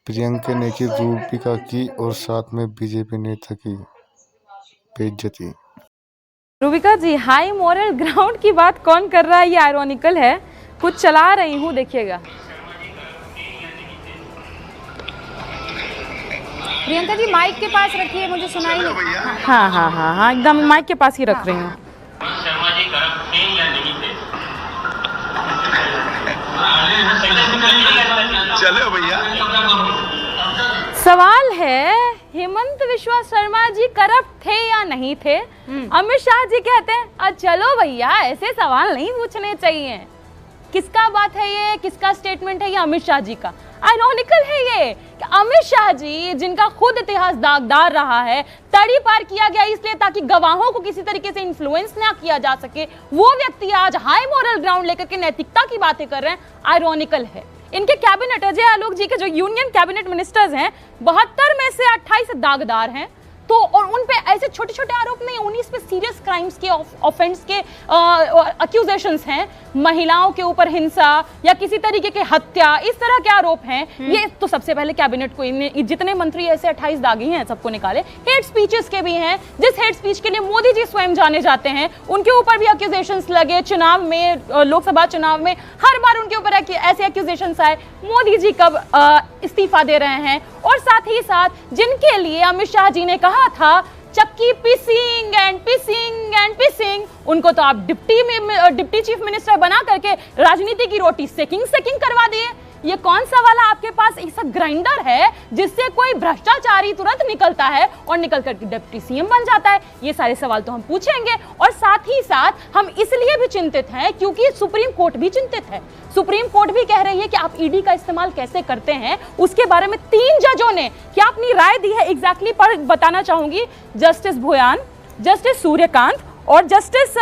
प्रियंका ने की रूबिका की और साथ में बीजेपी नेता की बेइज्जती। रूबिका जी, हाई मॉरल ग्राउंड की बात कौन कर रहा है? ये आयरॉनिकल है। कुछ चला रही हूँ, देखिएगा। प्रियंका जी माइक के पास रखिए, मुझे सुनाई नहीं। हाँ हाँ हाँ हाँ, एकदम माइक के पास ही रख रही हूँ। शर्मा जी करप्ट थे या नहीं थे? चलो भैया। सवाल है, हेमंत विश्वा शर्मा जी करप्ट थे या नहीं थे? अमित शाह जी कहते हैं चलो भैया, ऐसे सवाल नहीं पूछने चाहिए। किसका बात है ये? किसका स्टेटमेंट है ये? अमित शाह जी का। आयरॉनिकल है ये कि अमित शाह जी, जिनका खुद इतिहास दागदार रहा है, तड़ी पार किया गया इसलिए ताकि गवाहों को किसी तरीके से इन्फ्लुएंस ना किया जा सके, वो व्यक्ति आज हाई मॉरल ग्राउंड लेकर के नैतिकता की बातें कर रहे हैं। आयरॉनिकल है। इनके कैबिनेट, अजय आलोक जी के जो यूनियन कैबिनेट मिनिस्टर्स हैं, 72 में से 28 दागदार हैं। तो और उन पे ऐसे छोटे छोटे आरोप नहीं, 19 पे सीरियस क्राइम्स के ऑफेंस के अक्यूजेशंस हैं। महिलाओं के ऊपर हिंसा या किसी तरीके की हत्या, इस तरह के आरोप हैं। ये तो सबसे पहले कैबिनेट को जितने मंत्री ऐसे 28 दागी हैं सबको निकाले। हेट स्पीचेस के भी हैं, जिस हेट स्पीच के लिए मोदी जी स्वयं जाने जाते हैं, उनके ऊपर भी अक्यूजेशंस लगे। चुनाव में, लोकसभा चुनाव में हर बार उनके ऊपर ऐसे अक्यूजेशंस आए। मोदी जी कब इस्तीफा दे रहे हैं? और साथ ही साथ जिनके लिए अमित शाह जी ने कहा था चक्की पिसिंग एंड पिसिंग एंड पिसिंग, उनको तो आप डिप्टी चीफ मिनिस्टर बना करके राजनीति की रोटी सेकिंग करवा दिए। ये कौन सा वाला आपके पास ऐसा ग्राइंडर है जिससे कोई भ्रष्टाचारी तुरंत निकलता है और निकल करके डिप्टी सीएम बन जाता है? ये सारे सवाल तो हम पूछेंगे। और साथ ही साथ हम इसलिए भी चिंतित हैं क्योंकि सुप्रीम कोर्ट भी चिंतित है। सुप्रीम कोर्ट भी कह रही है कि आप ईडी का इस्तेमाल कैसे करते हैं, उसके बारे में 3 जजों ने क्या अपनी राय दी है एग्जैक्टली पर बताना चाहूंगी। जस्टिस भुयान, जस्टिस सूर्यकांत और जस्टिस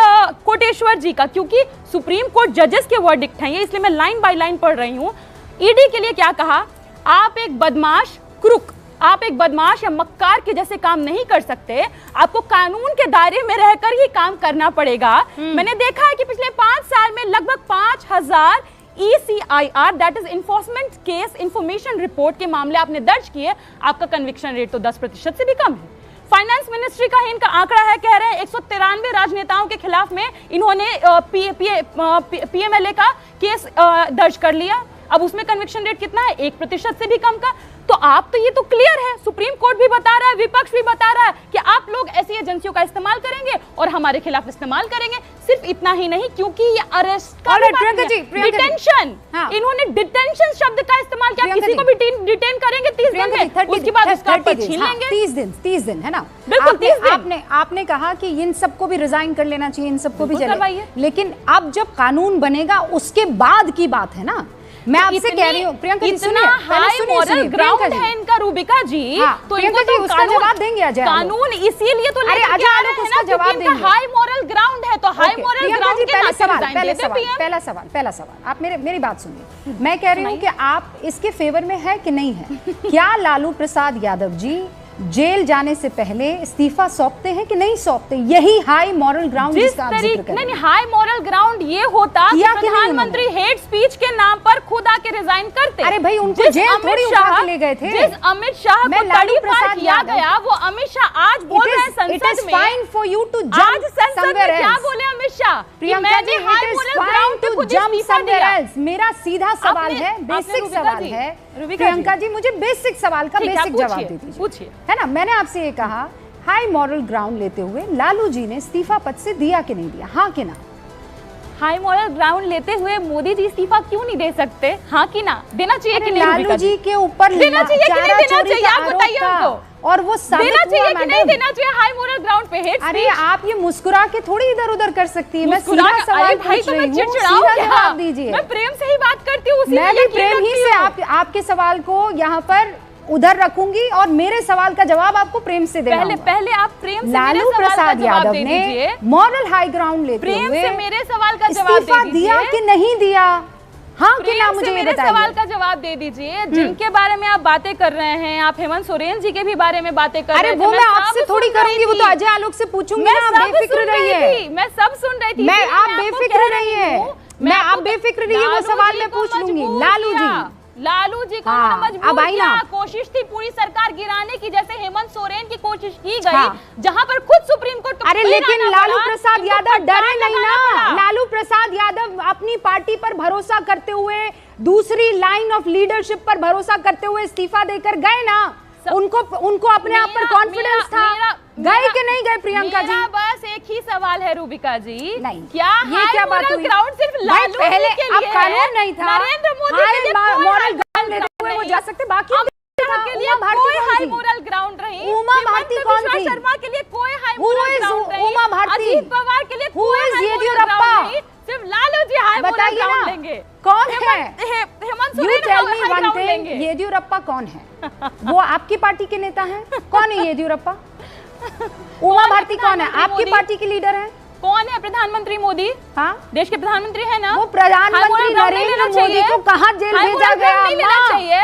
कोटेश्वर जी का, क्योंकि सुप्रीम कोर्ट जजेस के वर्डिक्ट हैं ये, इसलिए मैं लाइन बाय लाइन पढ़ रही हूं। ईडी के लिए क्या कहा? आप एक बदमाश क्रुक, आप एक बदमाश या मक्कार के जैसे काम नहीं कर सकते, आपको कानून के दायरे में रहकर ही काम करना पड़ेगा। मैंने देखा है कि पिछले 5 साल में लगभग 5000 ECIR that is enforcement case information report के मामले आपने दर्ज किए। आपका कन्विक्शन रेट तो 10% से भी कम है। फाइनेंस मिनिस्ट्री का इनका आंकड़ा है, कह रहे हैं 193 राजनेताओं के खिलाफ में इन्होंने PMLA का केस दर्ज कर लिया। अब उसमें कन्विक्शन रेट कितना है? 1% से भी कम का। तो आप तो ये तो क्लियर है, सुप्रीम कोर्ट भी बता रहा है, विपक्ष भी बता रहा है कि आप लोग ऐसी एजेंसियों का इस्तेमाल करेंगे और हमारे खिलाफ इस्तेमाल करेंगे। सिर्फ इतना ही नहीं, क्योंकि ये अरेस्ट का डिटेंशन, इन्होंने डिटेंशन शब्द का इस्तेमाल किया। किसी को भी डिटेन करेंगे 30 दिन में, उसके बाद उसका छीन लेंगे। 30 दिन है ना? बिल्कुल 30 दिन। आपने कहा कि इन सबको भी रिजाइन कर लेना चाहिए, इन सबको भी जलाइए। लेकिन अब जब कानून बनेगा उसके बाद की बात है ना। मैं आपसे कह रही हूँ प्रियंका जी, इतना हाई मॉरल ग्राउंड है इनका रूबिका जी, तो इनको तो उसका जवाब देंगे अजय कानून इसीलिए तो अजय आलोक उसका जवाब देंगे। हाई मॉरल ग्राउंड है तो हाई मॉरल ग्राउंड के पहला सवाल आप मेरी बात सुनिए। मैं कह रही हूँ कि आप इसके फेवर में है कि नहीं है? क्या लालू प्रसाद यादव जी जेल जाने से पहले इस्तीफा सौंपते हैं कि नहीं सौंपते? यही हाई मॉरल ग्राउंड जिसका आप जिक्र कर रहे हैं। नहीं, हाई मॉरल ग्राउंड ये होता कि प्रधानमंत्री हेट स्पीच के नाम पर खुद आके रिजाइन करते। अरे भाई, उनको जेल थोड़ी उठा के ले गए थे। जिस अमित शाह को तड़ी पार किया गया, वो अमित शाह आज बोल रहे हैं संसद में। It is fine for you to jump आज संसद में क्या बोले Amit Shah? Priyanka ji, it is fine to jump somewhere else. मेरा सीधा सवाल है, बेसिक सवाल है प्रियंका जी, मुझे बेसिक सवाल का बेसिक जवाब दे दीजिए। पूछिए। है ना, मैंने आपसे ये कहा हाई मॉरल ग्राउंड लेते हुए लालू जी ने इस्तीफा पद से दिया कि नहीं दिया? हाँ कि ना? हाई मॉरल ग्राउंड लेते हुए मोदी जी इस्तीफा क्यों नहीं दे सकते? हाँ कि ना? देना चाहिए कि नहीं? लालू जी के ऊपर देना चाहिए कि नहीं देना चाहिए? आप बताइए उनको। और वो देना चाहिए कि नहीं देना चाहिए हाई मॉरल ग्राउंड पे हेट? अरे आप ये मुस्कुरा के थोड़ी इधर उधर कर सकती है। मैं सीधा सवाल पूछ रही हूँ, सीधा जवाब दीजिए। मैं प्रेम से ही बात करती हूँ, मैं भी प्रेम ही से आपके सवाल को यहाँ पर उधर रखूंगी और मेरे सवाल का जवाब आपको प्रेम से देना होगा। पहले आप प्रेम से लालू प्रसाद यादव ने मॉरल हाई ग्राउंड लेते हुए प्रेम से मेरे सवाल का जवाब इस्तीफा दिया कि नहीं दिया? हाँ कि ना? मुझे मेरे सवाल का जवाब दे दीजिए। जिनके बारे में आप बातें कर रहे हैं, आप हेमंत सोरेन जी के भी बारे में बातें कर रहे हैं। अरे वो मैं आपसे थोड़ी करूंगी, वो तो अजय आलोक से पूछूंगी। आप बेफिक्र रहिए। मैं सब सुन रही थी। आप बेफिक्र रहिए, मैं आप बेफिक्र रहिए, वो सवाल मैं पूछ लूंगी। लालू जी लालू जी को हाँ, उन्होंने मजबूर अब आई किया, ना। कोशिश थी पूरी सरकार गिराने की, जैसे हेमंत सोरेन की कोशिश की गई, हाँ। जहां पर खुद सुप्रीम कोर्ट को अरे फिर लेकिन आना लालू पड़ा, प्रसाद इनको यादव डरे फटकार नहीं लगाना ना। पड़ा। लालू प्रसाद यादव अपनी पार्टी पर भरोसा करते हुए, दूसरी लाइन ऑफ लीडरशिप पर भरोसा करते हुए इस्तीफा देकर गए ना। उनको अपने आप पर कॉन्फिडेंस था। गए कि नहीं गए प्रियंका जी? मेरा बस एक ही सवाल है रूबिका जी, नहीं, क्या ये क्या बात हुई? ग्राउंड सिर्फ भाई लालू पहले जी के अब लिए कानून है? नहीं था, नरेंद्र मोदी के लिए हाई कोई मॉरल हाई ग्राउंड लेते हुए वो नहीं जा है। सकते, बाकी अमित शाह के लिए उमा भारती कोई कौन हाई थी? मोरल ग्राउंड रही, उमा भारती हेमंत कौन बिश्वा थी? शर्मा के लिए कोई high Who moral is ground रही, उमा भारती? अजीत पवार के लिए Who कोई is high moral Yediyurappa? Ground नहीं, सिर्फ लालू जी हाई मोरल बताइए ग्राउंड ना, लेंगे। कौन है? Hemant You Soren tell me high one ground thing, लेंगे। येदियुरप्पा कौन है? वो आपकी पार्टी के नेता हैं? कौन है येदियुरप्पा? उमा भारती कौन है? आपकी मोदी? पार्टी की लीडर है? कौन है प्रधानमंत्री मोदी? हाँ, देश के प्रधानमंत्री है ना? वो हाई प्रधानमंत्री मोरल ग्राउंड नहीं नरेंद्र लेना मोदी चाहिए? को कहाँ जेल हाई भेजा मोरल गया? ग्राउंड नहीं लेना माँ? चाहिए।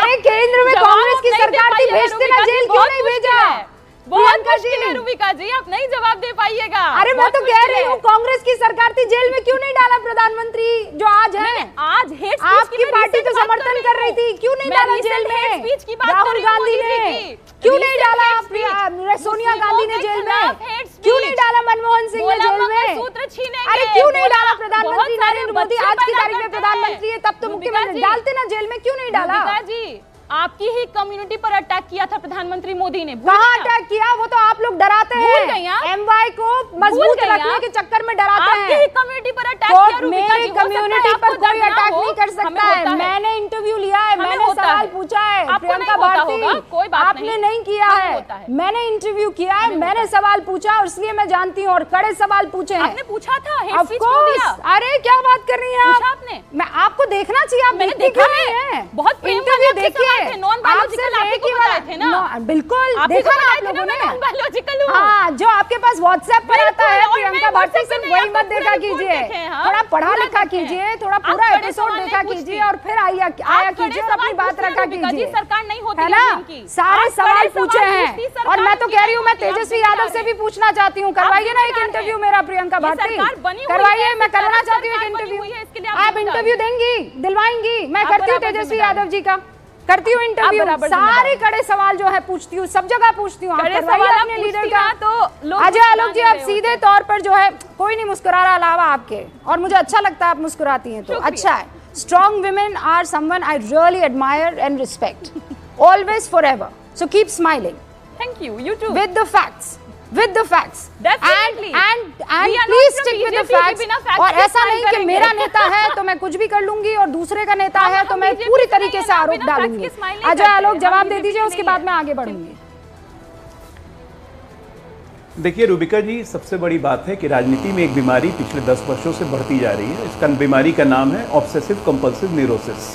अरे केंद्र में जवाब कांग्रेस की नहीं दे सरकार थी, पाइएगा भेजते ना, रूबिका जी, जेल क्यों बहुत नहीं मुश्किल भेजा? है। बहुत प्रियंका मुश्किल है जी, रूबिका जी, आप नहीं जवाब दे पाइएगा। अरे मैं बहुत तो कह मुश्किल रही है। हूँ कांग्रेस की सरकार थी, जेल में क्यों नहीं डाला प्रधानमंत्री जो आज है? आज हेट स्पीच आपकी की मैं पार्टी तो recent बात समर्थन कर रही थी, क्यों नहीं मैं डाला recent जेल hate में? speech की बात कर राहुल रही हूँ गांधी मोदी ने जी की। क्यों नहीं Recent डाला? hate speech, सोनिया मुस्लिमों गांधी ने के जेल खिलाफ में hate क्यों speech, नहीं डाला? मनमोहन सिंह ने बोला जेल में? मंगलसूत्र छीनेंगे, अरे क्यों नहीं बोला डाला? बहुत प्रधानमंत्री सारे नरेंद्र मोदी बच्चे आज की पैदा तारीख में करते प्रधानमंत्री है, तब तो रूबिका मुख्यमंत्री जी, डालते ना जेल में, क्यों नहीं डाला? रूबिका जी, आपकी ही कम्युनिटी पर अटैक किया था प्रधानमंत्री मोदी ने, भूल कहाँ गई आप? अटैक किया? वो तो आप लोग डराते भूल गई हैं, आप? एमवाई को मजबूत भूल गई रखने आप? के चक्कर में डराते आपकी ही हैं। कम्युनिटी पर अटैक किया कोर्ट रूबिका मेरी जी, हो सकता है कम्युनिटी आपको पर कोई दर्द ना अटैक हो, नहीं कर हमें सकता होता है। मैंने इंटरव्यू लिया है, हमें मैंने होता सवाल है। पूछा है। आपको प्रियंका नहीं होता भारती, होगा, कोई बात आपने नहीं किया हमें है। होता है। मैंने इंटरव्यू किया है, मैंने सवाल पूछा और इसलिए मैं जानती हूँ, और कड़े सवाल पूछे हैं। आपने पूछा था, हेट Of स्पीच क्यों course, दिया? अरे क्या बात कर रही हैं पूछा आप? आपने? मैं आपको देखना चाहिए, आप मैंने देखती देखा क्यों नहीं है। हैं? बहुत प्रेम इंटरव्यू वाले आपके सवाल थे, non-biological आप ही को बताए थे ना? बिल्कुल आप ही देखा को ना बताए आप थे ना, लोगों मैं ने। non-biological हूँ। हाँ, जो आपके पास व्हाट्सएप पर बिल्कुल, आता है और प्रियंका मैं भारती WhatsApp पे सिर्फ नहीं, वही आपको मत देखा पूरा कीजिए, report देखे हैं, हाँ? थोड़ा पढ़ा पूरा लिखा देखे हैं। कीजिए, थोड़ा आप पूरा कड़े एपिसोड सवाल देखा नहीं कीजिए पूछती। और फिर आया आप कीजिए और कड़े अपनी सवाल बात पूछती हैं, रखा रूबिका जी, कीजिए, सरकार नहीं होती है ना? इनकी। सारे आप सवाल कड़े पूछे सवाल हैं पूछती, और सरकार मैं तो की कह रही हूँ, मैं नहीं होती, तेजस्वी आप यादव से भी जिम्मेदार पूछना चाहती हूँ, करवाइए ना एक जिम्मेदार इंटरव्यू हैं। मेरा प्रियंका ये भारती, सरकार बनी हुई करवाइए, है, मैं करवाना सरकार चाहती हूँ एक बनी इंटरव्यू। हुई है, इसके लिए आप आप जिम्मेदार इंटरव्यू हैं। देंगी, दिलवाएंगी? मैं आप करती हूँ बराबर तेजस्वी जिम्मेदार यादव जी का, करती हूँ इंटरव्यू, बराबर सारे जिम्मेदार कड़े सवाल जो है पूछती हूँ, सब जगह पूछती हूँ। आप कड़े करवाइए सवाल आप अपने लीडर पूछती का। ना तो लोग अजय आलोक जी, मुस्कुराने आप लगे सीधे होते तौर पर जो है, कोई नहीं मुस्कुरा रहा अलावा आपके, और मुझे अच्छा लगता है आप मुस्कुराती हैं तो शुक्रिया। अच्छा है। Strong women are someone I really admire and respect, always forever, so keep smiling thank you, you too. with the facts, with the facts, Definitely. and We are not please from stick with the BJP, facts। बिना facts और के ऐसा stand नहीं कि करेंगे। मेरा नेता है तो मैं कुछ भी कर लूंगी और दूसरे का नेता हम है तो मैं BJP पूरी से नहीं तरीके है से ना, आरोप बिना facts डालूंगी। के smile नहीं अजय करते, आलोक हम जवाब दे BJP दीजिए, से उसके नहीं बाद है। मैं आगे बढ़ूंगी। देखिए रूबिका जी, सबसे बड़ी बात है कि राजनीति में एक बीमारी पिछले 10 वर्षों से बढ़ती जा रही है। इसका बीमारी का नाम है ऑब्सेसिव कंपल्सिव न्यूरोसिस।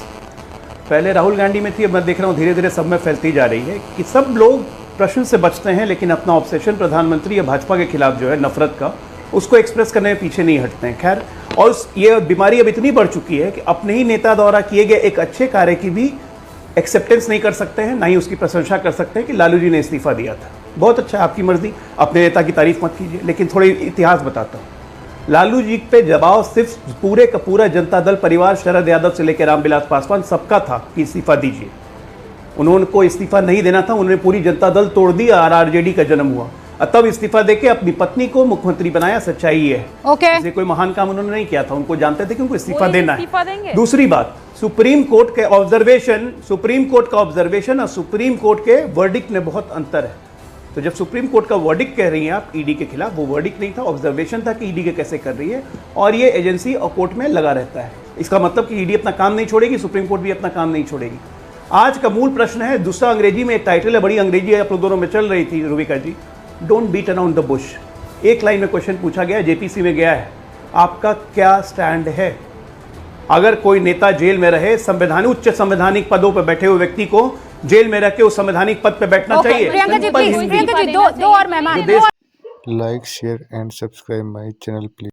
पहले राहुल गांधी में थी, अब मैं देख रहा हूँ धीरे धीरे सब में फैलती जा रही है कि सब लोग प्रश्न से बचते हैं, लेकिन अपना ऑब्सेशन प्रधानमंत्री या भाजपा के खिलाफ जो है नफरत का, उसको एक्सप्रेस करने में पीछे नहीं हटते हैं। खैर, और ये बीमारी अब इतनी बढ़ चुकी है कि अपने ही नेता द्वारा किए गए एक अच्छे कार्य की भी एक्सेप्टेंस नहीं कर सकते हैं, ना ही उसकी प्रशंसा कर सकते हैं कि लालू जी ने इस्तीफा दिया था। बहुत अच्छा, आपकी मर्जी, अपने नेता की तारीफ मत कीजिए, लेकिन थोड़ी इतिहास बताता हूँ। लालू जी पे दबाव सिर्फ पूरे का पूरा जनता दल परिवार, शरद यादव से लेकर रामविलास पासवान, सबका था कि इस्तीफा दीजिए। उन्होंने को इस्तीफा नहीं देना था, उन्होंने पूरी जनता दल तोड़ दी, आरजेडी का जन्म हुआ, और तब इस्तीफा देके अपनी पत्नी को मुख्यमंत्री बनाया। सच्चाई ये है, ओके, ऐसे कोई महान काम उन्होंने नहीं किया था, उनको जानते थे कि उनको इस्तीफा वो देना इस्तीफा है। देंगे। दूसरी बात, सुप्रीम कोर्ट के ऑब्जर्वेशन, सुप्रीम कोर्ट का ऑब्जर्वेशन और सुप्रीम कोर्ट के वर्डिक्ट में बहुत अंतर है। तो जब सुप्रीम कोर्ट का वर्डिक्ट कह रही हैं आप ईडी के खिलाफ, वो वर्डिक्ट नहीं था, ऑब्जर्वेशन था कि ईडी के कैसे कर रही है, और ये एजेंसी और कोर्ट में लगा रहता है। इसका मतलब कि ईडी अपना काम नहीं छोड़ेगी, सुप्रीम कोर्ट भी अपना काम नहीं छोड़ेगी। आज का मूल प्रश्न है, दूसरा अंग्रेजी में एक टाइटल है, बड़ी अंग्रेजी आप लोग दोनों में चल रही थी Rubika ji, don't beat around the bush. एक लाइन में क्वेश्चन पूछा गया, जेपीसी में गया है, आपका क्या स्टैंड है? अगर कोई नेता जेल में रहे, उच्च संवैधानिक पदों पर बैठे हुए व्यक्ति को जेल में रह के उस संवैधानिक पद पर बैठना चाहिए। Priyanka ji simple please, Hindi. प्रियंका जी दो और मेहमान, देश Like, share and subscribe my channel please.